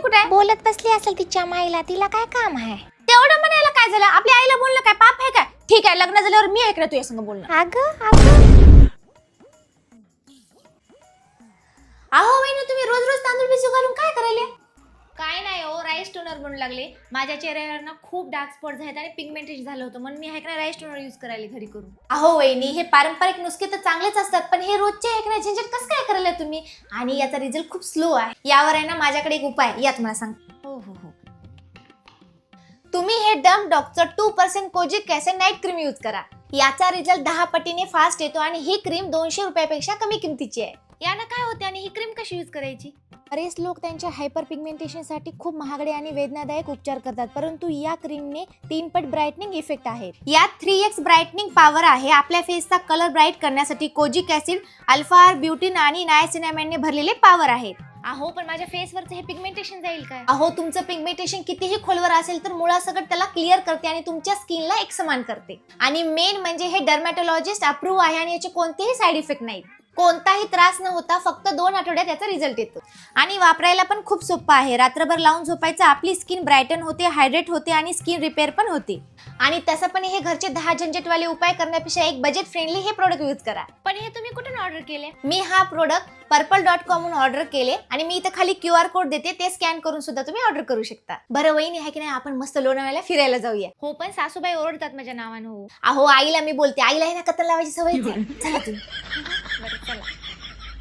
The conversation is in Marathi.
कुठे आहे? बोलत बसली असेल तिच्या माईला, तिला काय काम आहे? तेवढं म्हणायला काय झालं? आपल्या आईला बोलणं काय पाप आहे काय? ठीक आहे, लग्न झाल्यावर मी ऐकलं तुझ्या संग बोलणं. अहो वहिनी, तुम्ही रोज रोज तांदूळ भिजू घालून काय करायले? काय नाही हो, राईस टोनर बनवू लागले. माझ्या चेहऱ्यावर ना खूप डार्क स्पॉट झाले आणि पिगमेंटेशन झालं होतं, म्हणून मी ऐकणार राईस टोनर यूज करायला घरी करून. अहो वहिनी, हे पारंपरिक नुसके तर चांगलेच असतात, पण हे रोजचे ऐकण्या झंझट कसं काय करायला तुम्ही? आणि याचा रिझल्ट खूप स्लो आहे. यावर आहे ना माझ्याकडे एक उपाय, यात मला सांग. हो हो हो, तुम्ही हे डम doctor 2% kojic acid night cream use करा. याचा रिझल्ट 10 पटीने फास्ट येतो आणि ही क्रीम 200 रुपयापेक्षा कमी किमतीची आहे. यानं काय होते आणि ही क्रीम कशी यूज करायची? बरेच लोक त्यांच्या हायपर पिगमेंटेशनसाठी खूप महागडे आणि वेदनादायक उपचार करतात, परंतु या क्रीमने 3 पट ब्राईटनिंग इफेक्ट आहे. यात 3x ब्राईटनिंग पॉवर आहे. आपल्या फेसचा कलर ब्राईट करण्यासाठी कोजिक ॲसिड, अल्फा ब्युटिन आणि नायसिनामाइडने भरलेले पॉवर आहेत. अहो पण माझ्या फेसवरचं हे पिगमेंटेशन जाईल काय? अहो तुमचं पिगमेंटेशन कितीही खोलवर असेल तर मुळासकट त्याला क्लिअर करते आणि तुमच्या स्किनला एकसमान करते. आणि मेन म्हणजे हे डर्मॅटोलॉजिस्ट अप्रूव्ह आहे आणि याचे कोणतेही साईड इफेक्ट नाहीत. कोणताही त्रास न होता फक्त 2 आठवड्यात याचा रिझल्ट येतो आणि वापरायला पण खूप सोपं आहे. रात्रभर लावून झोपायचं, आपली स्किन ब्राईटन होते, हायड्रेट होते आणि स्किन रिपेअर पण होते. आणि तसं पण हे घरचे 10 झंझटवाले उपाय करण्यापेक्षा एक बजेट फ्रेंडली हे प्रोडक्ट यूज करा. पण हे तुम्ही कुठून ऑर्डर केले? मी हा प्रोडक्ट purple.com वरून ऑर्डर केले आणि मी इथं खाली QR कोड देते, ते स्कॅन करून सुद्धा तुम्ही ऑर्डर करू शकता. बरं वहिनी आहे की नाही, आपण मस्त लोणावळ्याला फिरायला जाऊया. हो पण सासूबाई ओरडतात माझ्या नावानं. हो अहो, आईला मी बोलते, आईला हे ना कत्तल लावायची सवय. चला तुम्ही. चला.